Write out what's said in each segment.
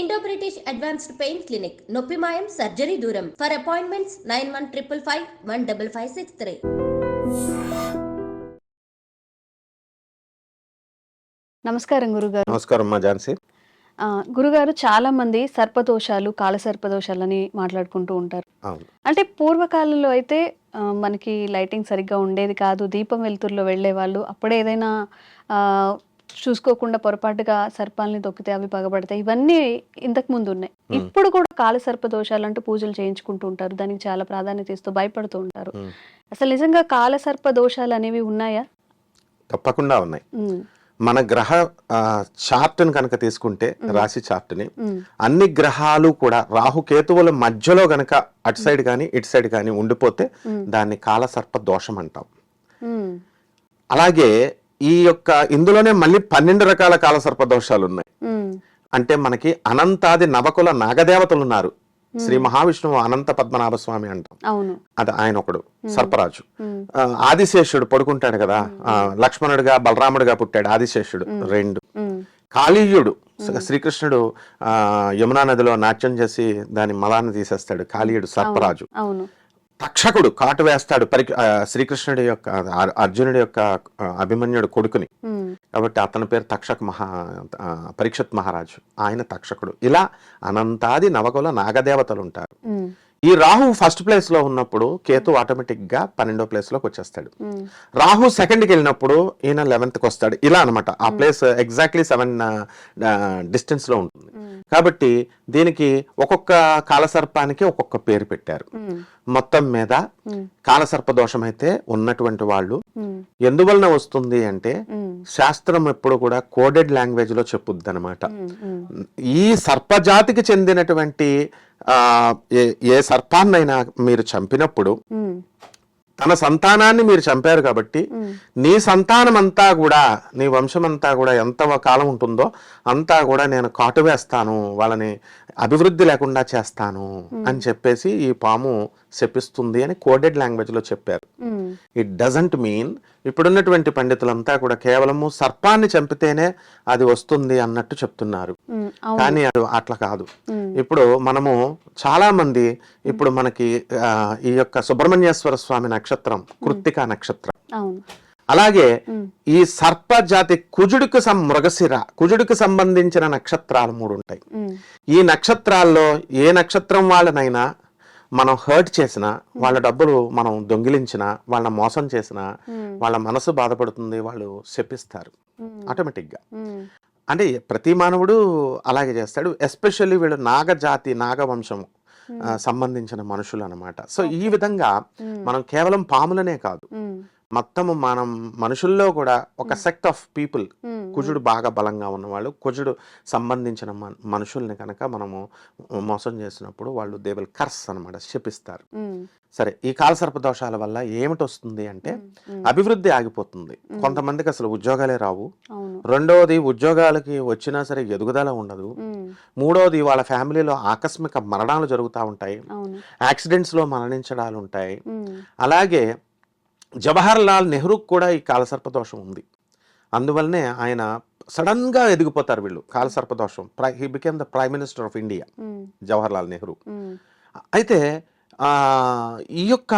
Indo British advanced pain clinic నొప్పి మాయం surgery దూరం. For appointments 9155515563. నమస్కారం గురుగారు. నమస్కారం అమ్మా ఝాన్సీ. గురుగారు, చాలా మంది సర్పదోషాలు, కాల సర్పదోషాలని మాట్లాడుకుంటూ ఉంటారు. అంటే పూర్వకాలంలో అయితే మనకి లైటింగ్ సరిగ్గా ఉండేది కాదు, దీపం వెలుతురులో వెళ్ళే వాళ్ళు. అప్పుడే ఏదైనా చూసుకోకుండా పొరపాటుగా సర్పాలని తొక్కితే అవి పగబడతాయి. ఇవన్నీ ఇంతకు ముందు ఉన్నాయి. ఇప్పుడు కూడా కాల సర్పదోషాలు అంటూ పూజలు చేయించుకుంటూ ఉంటారు. దానికి చాలా ప్రాధాన్యత ఇస్తూ భయపడుతూ ఉంటారు. అసలు నిజంగా కాల సర్పదోషాలు అనేవి ఉన్నాయా? తప్పకుండా ఉన్నాయి. మన గ్రహ చార్ట్ని కనుక తీసుకుంటే, రాశి చార్ట్ని, అన్ని గ్రహాలు కూడా రాహుకేతువుల మధ్యలో గనక అటు సైడ్ కానీ ఇటు సైడ్ కానీ ఉండిపోతే దాన్ని కాలసర్ప దోషం అంటాం. అలాగే ఈ యొక్క ఇందులోనే మళ్ళీ 12 రకాల కాలసర్ప దోషాలు ఉన్నాయి. అంటే మనకి అనంతాది నవకుల నాగదేవతలు ఉన్నారు. శ్రీ మహావిష్ణువు అనంత పద్మనాభ స్వామి అంటాం. అది ఆయన ఒకడు, సర్పరాజు. ఆదిశేషుడు పడుకుంటాడు కదా, లక్ష్మణుడిగా బలరాముడిగా పుట్టాడు ఆదిశేషుడు. 2 కాళీయుడు, శ్రీకృష్ణుడు యమునా నదిలో నాట్యం చేసి దాని మలాన్ని తీసేస్తాడు. కాళీయుడు సర్పరాజు. తక్షకుడు కాటు వేస్తాడు శ్రీకృష్ణుడి యొక్క అర్జునుడి యొక్క అభిమన్యుడు కొడుకుని, కాబట్టి అతని పేరు తక్షక్ పరీక్షత్ మహారాజు. ఆయన తక్షకుడు. ఇలా అనంతాది నవకుల నాగదేవతలు ఉంటారు. ఈ రాహు ఫస్ట్ ప్లేస్ లో ఉన్నప్పుడు కేతు ఆటోమేటిక్ గా 12వ ప్లేస్ లోకి వచ్చేస్తాడు. రాహు సెకండ్కి వెళ్ళినప్పుడు ఈయన 11th కి వస్తాడు. ఇలా అనమాట. ఆ ప్లేస్ ఎగ్జాక్ట్లీ 7 డిస్టెన్స్ లో ఉంటుంది. కాబట్టి దీనికి ఒక్కొక్క కాలసర్పానికి ఒక్కొక్క పేరు పెట్టారు. మొత్తం మీద కాలసర్ప దోషం అయితే ఉన్నటువంటి వాళ్ళు ఎందువలన వస్తుంది అంటే, శాస్త్రం ఎప్పుడు కూడా కోడెడ్ లాంగ్వేజ్ లో చెప్పుద్ది అనమాట. ఈ సర్పజాతికి చెందినటువంటి ఏ సర్పాన్నైనా మీరు చంపినప్పుడు తన సంతానాన్ని మీరు చంపారు కాబట్టి నీ సంతానం అంతా కూడా, నీ వంశం అంతా కూడా ఎంత కాలం ఉంటుందో అంతా కూడా నేను కాటు వేస్తాను, వాళ్ళని అభివృద్ధి లేకుండా చేస్తాను అని చెప్పేసి ఈ పాము శపిస్తుంది అని కోడెడ్ లాంగ్వేజ్ లో చెప్పారు. ఇట్ డజంట్ మీన్ ఇప్పుడున్నటువంటి పండితులంతా కూడా కేవలము సర్పాన్ని చంపితేనే అది వస్తుంది అన్నట్టు చెప్తున్నారు. కానీ అది అట్లా కాదు. ఇప్పుడు మనము చాలా మంది ఇప్పుడు మనకి ఈ యొక్క సుబ్రహ్మణ్యేశ్వర స్వామి నక్షత్రం కృత్తికా నక్షత్రం, అలాగే ఈ సర్ప జాతి కుజుడికి సంబంధించిన నక్షత్రాలు 3 ఉంటాయి. ఈ నక్షత్రాల్లో ఏ నక్షత్రం వాళ్ళనైనా మనం హర్ట్ చేసినా, వాళ్ళ డబ్బులు మనం దొంగిలించినా, వాళ్ళని మోసం చేసినా వాళ్ళ మనసు బాధపడుతుంది, వాళ్ళు శపిస్తారు ఆటోమేటిక్ గా. అంటే ప్రతి మానవుడు అలాగే చేస్తాడు. ఎస్పెషల్లీ వీళ్ళు నాగజాతి, నాగవంశం సంబంధించిన మనుషులు అన్నమాట. సో ఈ విధంగా మనం కేవలం పాములనే కాదు, మొత్తము మనం మనుషుల్లో కూడా ఒక సెక్ట్ ఆఫ్ పీపుల్, కుజుడు బాగా బలంగా ఉన్నవాళ్ళు, కుజుడు సంబంధించిన మనుషుల్ని కనుక మనము మోసం చేసినప్పుడు వాళ్ళు దే విల్ కర్స్ అనమాట, శపిస్తారు. సరే, ఈ కాలసర్ప దోషాల వల్ల ఏమిటి వస్తుంది అంటే, అభివృద్ధి ఆగిపోతుంది. కొంతమందికి అసలు ఉద్యోగాలే రావు. రెండవది, ఉద్యోగాలకి వచ్చినా సరే ఎదుగుదల ఉండదు. మూడవది, వాళ్ళ ఫ్యామిలీలో ఆకస్మిక మరణాలు జరుగుతూ ఉంటాయి, యాక్సిడెంట్స్ లో మరణించడాలు ఉంటాయి. అలాగే జవహర్ లాల్ నెహ్రూకి కూడా ఈ కాలసర్ప దోషం ఉంది. అందువల్లనే ఆయన సడన్ గా ఎదిగిపోతారు వీళ్ళు. కాలసర్ప దోషం, he became the prime minister of India, Jawahar Lal Nehru. అయితే ఈ యొక్క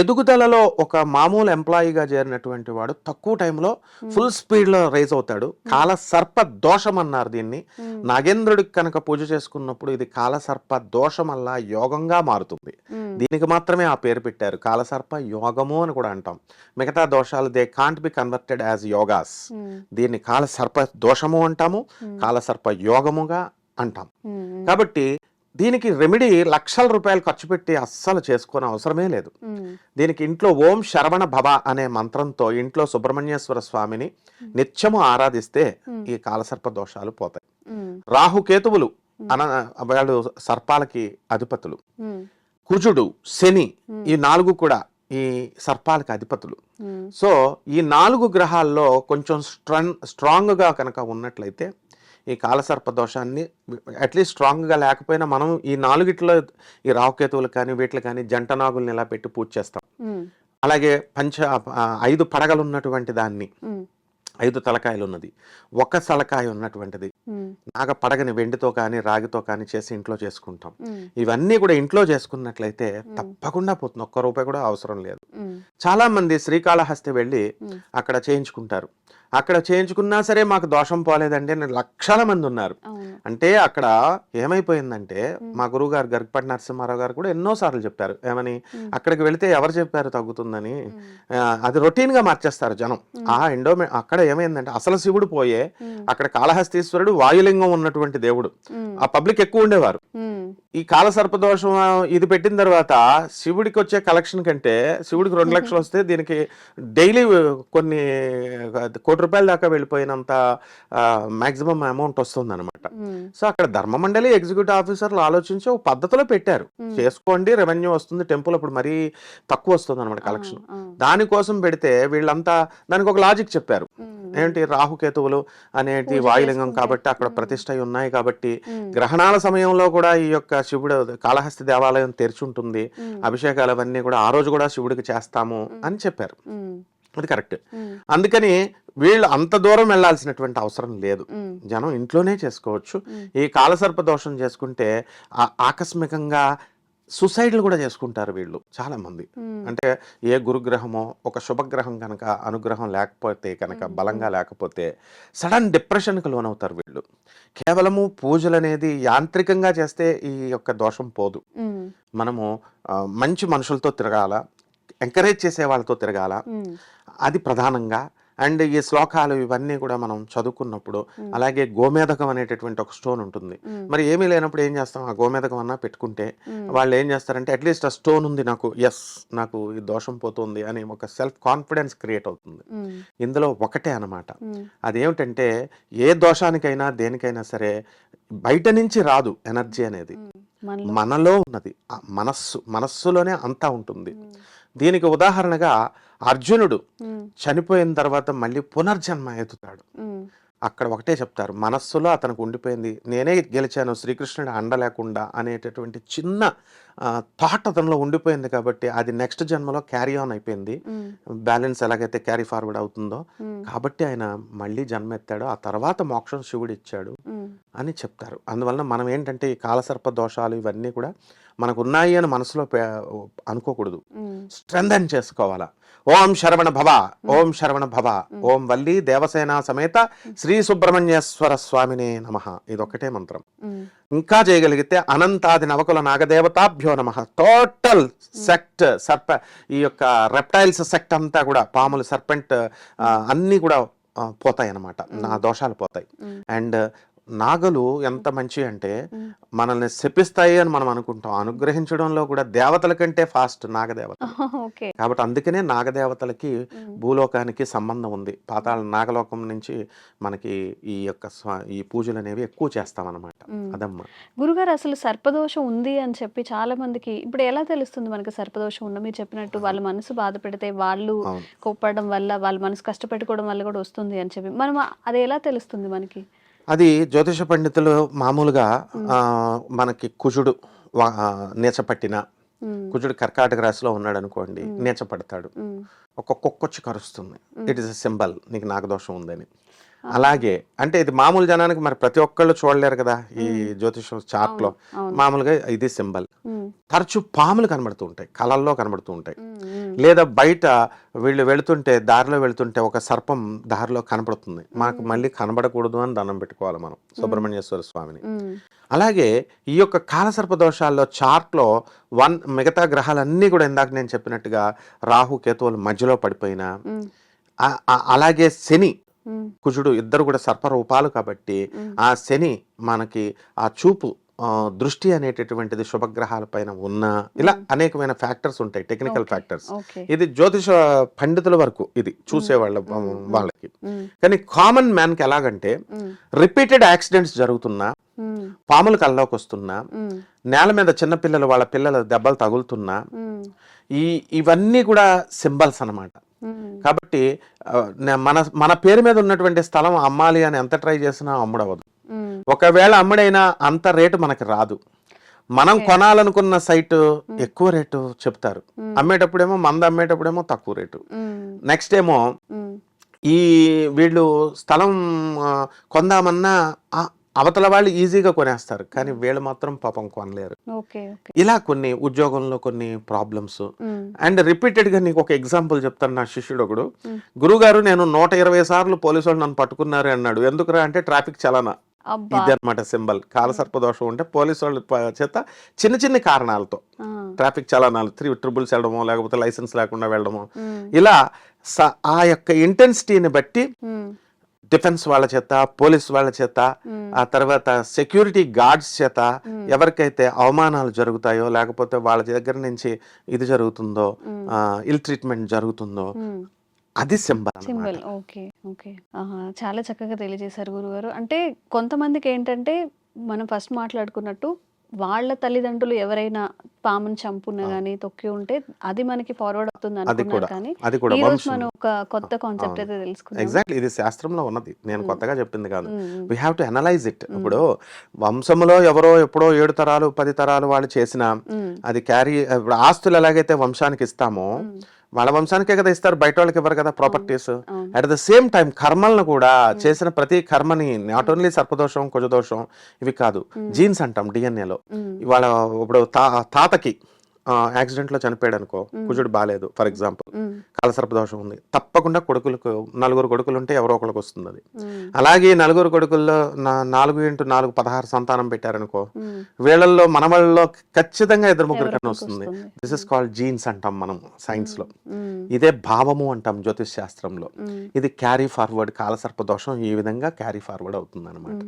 ఎదుగుదలలో ఒక మామూలు ఎంప్లాయీగా చేరినటువంటి వాడు తక్కువ టైంలో ఫుల్ స్పీడ్ లో రైజ్ అవుతాడు. కాలసర్ప దోషం అన్నారు దీన్ని. నాగేంద్రుడికి కనుక పూజ చేసుకున్నప్పుడు ఇది కాలసర్ప దోషం అలా యోగంగా మారుతుంది. దీనికి మాత్రమే ఆ పేరు పెట్టారు, కాలసర్ప యోగము అని కూడా అంటాం. మిగతా దోషాలు they can't be converted as yogas. దీన్ని కాలసర్ప దోషము అంటాము, కాలసర్ప యోగముగా అంటాం. కాబట్టి దీనికి రెమెడీ లక్షల రూపాయలు ఖర్చు పెట్టి అస్సలు చేసుకునే అవసరమే లేదు. దీనికి ఇంట్లో ఓం శరవణ భవ అనే మంత్రంతో ఇంట్లో సుబ్రహ్మణ్యేశ్వర స్వామిని నిత్యము ఆరాధిస్తే ఈ కాలసర్ప దోషాలు పోతాయి. రాహుకేతువులు వాళ్ళు సర్పాలకి అధిపతులు. కుజుడు, శని, ఈ 4 కూడా ఈ సర్పాలకి అధిపతులు. సో ఈ 4 గ్రహాల్లో కొంచెం స్ట్రాంగ్ గా కనుక ఉన్నట్లయితే ఈ కాలసర్ప దోషాన్ని అట్లీస్ట్ స్ట్రాంగ్ గా లేకపోయినా మనం ఈ 4గిట్లో, ఈ రాహుకేతువులు కానీ వీటిని కానీ జంట నాగుల్ని ఇలా పెట్టి పూజ చేస్తాం. అలాగే 5 పడగలు ఉన్నటువంటి దాన్ని, 5 తలకాయలు ఉన్నది, 1 తలకాయ ఉన్నటువంటిది, నాగ పడగని వెండితో కానీ రాగితో కానీ చేసి ఇంట్లో చేసుకుంటాం. ఇవన్నీ కూడా ఇంట్లో చేసుకున్నట్లయితే తప్పకుండా పోతుంది, ఒక్క రూపాయి కూడా అవసరం లేదు. చాలా మంది శ్రీకాళహస్తి వెళ్ళి అక్కడ చేయించుకుంటారు. అక్కడ చేయించుకున్నా సరే మాకు దోషం పోలేదండి అని లక్షల మంది ఉన్నారు. అంటే అక్కడ ఏమైపోయిందంటే మా గురువు గారు గరికపాటి నరసింహారావు గారు కూడా ఎన్నోసార్లు చెప్పారు ఏమని, అక్కడికి వెళితే ఎవరు చెప్పారు తగ్గుతుందని, అది రొటీన్ గా మార్చేస్తారు జనం. అక్కడ ఏమైందంటే అసలు శివుడు పోయే అక్కడ కాళహస్తీశ్వరుడు వాయులింగం ఉన్నటువంటి దేవుడు, ఆ పబ్లిక్ ఎక్కువ ఉండేవారు. ఈ కాలసర్పదోషం ఇది పెట్టిన తర్వాత శివుడికి వచ్చే కలెక్షన్ కంటే శివుడికి 2 లక్షలు వస్తే దీనికి డైలీ కొన్ని కోటి రూపాయల దాకా వెళ్ళిపోయినంత మాక్సిమం అమౌంట్ వస్తుంది అనమాట. సో అక్కడ ధర్మ మండలి ఎగ్జిక్యూటివ్ ఆఫీసర్లు ఆలోచించి ఒక పద్ధతిలో పెట్టారు, చేసుకోండి రెవెన్యూ వస్తుంది, టెంపుల్ అప్పుడు మరీ తక్కువ వస్తుంది అనమాట కలెక్షన్. దానికోసం పెడితే వీళ్ళంతా దానికి ఒక లాజిక్ చెప్పారు, ఏంటి రాహుకేతువులు అనేది వాయులింగం కాబట్టి అక్కడ ప్రతిష్ట ఉన్నాయి కాబట్టి గ్రహణాల సమయంలో కూడా ఈ యొక్క శివుడు కాళహస్తి దేవాలయం తెరిచి ఉంటుంది, అభిషేకాలు అవన్నీ కూడా ఆ రోజు కూడా శివుడికి చేస్తాము అని చెప్పారు. అది కరెక్ట్. అందుకని వీళ్ళు అంత దూరం వెళ్లాల్సినటువంటి అవసరం లేదు, జనం ఇంట్లోనే చేసుకోవచ్చు. ఈ కాలసర్ప దోషం చేసుకుంటే ఆకస్మికంగా సూసైడ్లు కూడా చేసుకుంటారు వీళ్ళు చాలా మంది. అంటే ఏ గురుగ్రహమో ఒక శుభగ్రహం కనుక అనుగ్రహం లేకపోతే కనుక బలంగా లేకపోతే సడన్ డిప్రెషన్కి లోనవుతారు వీళ్ళు. కేవలము పూజలు అనేది యాంత్రికంగా చేస్తే ఈ యొక్క దోషం పోదు. మనము మంచి మనుషులతో తిరగాల, ఎంకరేజ్ చేసే వాళ్ళతో తిరగాల, అది ప్రధానంగా. అండ్ ఈ శ్లోకాలు ఇవన్నీ కూడా మనం చదువుకున్నప్పుడు, అలాగే గోమేధకం అనేటటువంటి ఒక స్టోన్ ఉంటుంది. మరి ఏమీ లేనప్పుడు ఏం చేస్తాం, ఆ గోమేధకం అన్నా పెట్టుకుంటే వాళ్ళు ఏం చేస్తారంటే అట్లీస్ట్ ఆ స్టోన్ ఉంది నాకు, నాకు ఈ దోషం పోతుంది అని ఒక సెల్ఫ్ కాన్ఫిడెన్స్ క్రియేట్ అవుతుంది. ఇందులో ఒకటే అనమాట, అదేమిటంటే ఏ దోషానికైనా దేనికైనా సరే బయట నుంచి రాదు ఎనర్జీ అనేది, మనలో ఉన్నది. మనస్సులోనే అంతా ఉంటుంది. దీనికి ఉదాహరణగా అర్జునుడు చనిపోయిన తర్వాత మళ్ళీ పునర్జన్మ ఎత్తుతాడు. అక్కడ ఒకటే చెప్తారు, మనస్సులో అతనికి ఉండిపోయింది నేనే గెలిచాను శ్రీకృష్ణుడు అండ లేకుండా అనేటటువంటి చిన్న థాట్ అతనిలో ఉండిపోయింది కాబట్టి అది నెక్స్ట్ జన్మలో క్యారీ ఆన్ అయిపోయింది. బ్యాలెన్స్ ఎలాగైతే క్యారీ ఫార్వర్డ్ అవుతుందో కాబట్టి ఆయన మళ్ళీ జన్మ ఎత్తాడు, ఆ తర్వాత మోక్షం శివుడు ఇచ్చాడు అని చెప్తారు. అందువలన మనం ఏంటంటే ఈ కాలసర్ప దోషాలు ఇవన్నీ కూడా మనకు ఉన్నాయి అని మనసులో అనుకోకూడదు, స్ట్రెంథన్ చేసుకోవాలా. ఓం శరవణ భవ, ఓం శరవణ భవ, ఓం వల్లి దేవసేన సమేత శ్రీ సుబ్రహ్మణ్యేశ్వర స్వామినే నమః, ఇదొక్కటే మంత్రం. ఇంకా చేయగలిగితే అనంతాది నవకుల నాగదేవతాభ్యో నమః. టోటల్ సెక్ట్ ఈ యొక్క రెప్టైల్స్ సెక్ట్ అంతా కూడా, పాములు సర్పెంట్ అన్నీ కూడా పోతాయి అన్నమాట, నా దోషాలు పోతాయి. అండ్ నాగలు ఎంత మంచి అంటే మనల్ని శపిస్తాయి అని మనం అనుకుంటాం, అనుగ్రహించడంలో కూడా దేవతల కంటే ఫాస్ట్ నాగదేవత. కాబట్టి అందుకనే నాగదేవతలకి భూలోకానికి సంబంధం ఉంది. పాతాళ నాగలోకం నుంచి మనకి ఈ యొక్క ఈ పూజలు అనేవి ఎక్కువ చేస్తామన్నమాట. అదమ్మా గురుగారు, అసలు సర్పదోషం ఉంది అని చెప్పి చాలా మందికి ఇప్పుడు ఎలా తెలుస్తుంది మనకి సర్పదోషం ఉన్న? మీరు చెప్పినట్టు వాళ్ళ మనసు బాధ పెడితే, వాళ్ళు కోప్పడడం వల్ల, వాళ్ళ మనసు కష్టపెట్టుకోవడం వల్ల కూడా వస్తుంది అని చెప్పి మనం అది ఎలా తెలుస్తుంది మనకి? అది జ్యోతిష పండితులు మామూలుగా మనకి కుజుడు నీచపట్టిన, కుజుడు కర్కాటక రాశిలో ఉన్నాడు అనుకోండి, నీచపడతాడు, ఒక కుక్కొచ్చి కరుస్తుంది, ఇట్ ఈస్ ఎ సింబల్ నీకు నాగదోషం ఉందని. అలాగే అంటే ఇది మామూలు జనానికి మరి ప్రతి ఒక్కళ్ళు చూడలేరు కదా ఈ జ్యోతిషం చార్ట్ లో, మామూలుగా ఇది సింబల్. తరచు పాములు కనబడుతూ ఉంటాయి, కళల్లో కనబడుతూ ఉంటాయి, లేదా బయట వీళ్ళు వెళుతుంటే దారిలో వెళుతుంటే ఒక సర్పం దారిలో కనబడుతుంది, మాకు మళ్ళీ కనబడకూడదు అని దండం పెట్టుకోవాలి మనం సుబ్రహ్మణ్యేశ్వర స్వామిని. అలాగే ఈ యొక్క కాలసర్ప దోషాల్లో చార్ట్లో మిగతా గ్రహాలన్నీ కూడా ఇందాక నేను చెప్పినట్టుగా రాహు కేతువులు మధ్యలో పడిపోయినా, అలాగే శని కుజుడు ఇద్దరు కూడా సర్పరూపాలు కాబట్టి ఆ శని మనకి ఆ చూపు దృష్టి అనేటటువంటిది శుభగ్రహాల పైన ఉన్నా, ఇలా అనేకమైన ఫ్యాక్టర్స్ ఉంటాయి, టెక్నికల్ ఫ్యాక్టర్స్. ఇది జ్యోతిష పండితుల వరకు ఇది వాళ్ళకి. కానీ కామన్ మ్యాన్ కి ఎలాగంటే రిపీటెడ్ యాక్సిడెంట్స్ జరుగుతున్నా, పాములు కల్లోకి వస్తున్నా, నేల మీద చిన్నపిల్లలు వాళ్ళ పిల్లల దెబ్బలు తగులుతున్నా, ఇవన్నీ కూడా సింబల్స్ అన్నమాట. కాబట్టి మన పేరు మీద ఉన్నటువంటి స్థలం అమ్మాలి అని ఎంత ట్రై చేసినా అమ్ముడవదు. ఒకవేళ అమ్ముడైనా అంత రేటు మనకి రాదు. మనం కొనాలనుకున్న సైట్ ఎక్కువ రేటు చెప్తారు, అమ్మేటప్పుడేమో అమ్మేటప్పుడేమో తక్కువ రేటు. నెక్స్ట్ ఏమో ఈ వీళ్ళు స్థలం కొందామన్నా అవతల వాళ్ళు ఈజీగా కొనేస్తారు, కానీ వీళ్ళు మాత్రం పాపం కొనలేరు. Okay okay. ఇలా కొన్ని ఉద్యోగంలో కొన్ని ప్రాబ్లమ్స్. అండ్ రిపీటెడ్ గా నీకు ఒక ఎగ్జాంపుల్ చెప్తాను. నా శిష్యుడు ఒకడు, గురుగారు నేను 120 సార్లు పోలీసు వాళ్ళు నన్ను పట్టుకున్నారు అన్నాడు. ఎందుకురా అంటే ట్రాఫిక్ చలానా. అబ్బా. ఇది అనమాట సింబల్. కాలసర్పదోషం ఉంటే పోలీసు వాళ్ళ చేత చిన్న చిన్న కారణాలతో ట్రాఫిక్ చలానాలు 3 ట్రిబుల్స్ వెళ్ళడమో, లేకపోతే లైసెన్స్ లేకుండా వెళ్ళడమో, ఇలా ఆ యొక్క ఇంటెన్సిటీని బట్టి డిఫెన్స్ వాళ్ళ చేత, పోలీస్ వాళ్ళ చేత, ఆ తర్వాత సెక్యూరిటీ గార్డ్స్ చేత ఎవరికైతే అవమానాలు జరుగుతాయో, లేకపోతే వాళ్ళ దగ్గర నుంచి ఇది జరుగుతుందో, ఇల్ ట్రీట్మెంట్ జరుగుతుందో, అది సింబల్. Okay okay. చాలా చక్కగా తెలియజేశారు గురుగారు. అంటే కొంతమందికి ఏంటంటే మనం ఫస్ట్ మాట్లాడుకున్నట్టు వాళ్ళ తల్లిదండ్రులు ఎవరైనా పాముని చంపున గానీ తొక్కి ఉంటే అది మనకి ఫార్వర్డ్ అవుతుంది అనుకున్నారు, కానీ ఈ రోజు మనం ఒక కొత్త కాన్సెప్ట్ అయితే తెలుసుకున్నాం. ఎగ్జాక్ట్లీ, ఇది శాస్త్రంలో ఉన్నది, నేను కొత్తగా చెప్పింది కాదు. We have to analyse it. ఇప్పుడు వంశంలో ఎవరో ఎప్పుడో 7 తరాలు 10 తరాలు వాళ్ళు చేసిన అది క్యారీ, ఇప్పుడు ఆస్తులు ఎలాగైతే వంశానికి ఇస్తామో వాళ్ళ వంశానికే కదా ఇస్తారు, బయట వాళ్ళకి ఇవ్వరు కదా properties. At the same time కర్మలను కూడా చేసిన ప్రతి కర్మని, నాట్ ఓన్లీ సర్పదోషం కుజదోషం ఇవి కాదు, జీన్స్ అంటాం డిఎన్ఏలో. ఇవాళ ఇప్పుడు తాతకి యాక్సిడెంట్ లో చనిపోయాడు అనుకో, కుజుడు బాగాలేదు ఫర్ ఎగ్జాంపుల్, కాలసర్పదోషం ఉంది, తప్పకుండా కొడుకులకు 4 కొడుకులు ఉంటే ఎవరో ఒకరికి వస్తుంది అది. అలాగే 4 కొడుకుల్లో 4 × 4 16 సంతానం పెట్టారనుకో, వీళ్ళల్లో మనవాళ్ళలో ఖచ్చితంగా 2-3 కన్నా వస్తుంది. దిస్ ఇస్ కాల్డ్ జీన్స్ అంటాం మనం సైన్స్ లో. ఇదే భావము అంటాం జ్యోతిష్ శాస్త్రంలో. ఇది క్యారీ ఫార్వర్డ్, కాలసర్పదోషం ఈ విధంగా క్యారీ ఫార్వర్డ్ అవుతుంది అనమాట.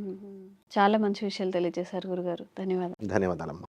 చాలా మంచి విషయాలు తెలియజేశారు గురుగారు. ధన్యవాదాలు. ధన్యవాదాలమ్మా.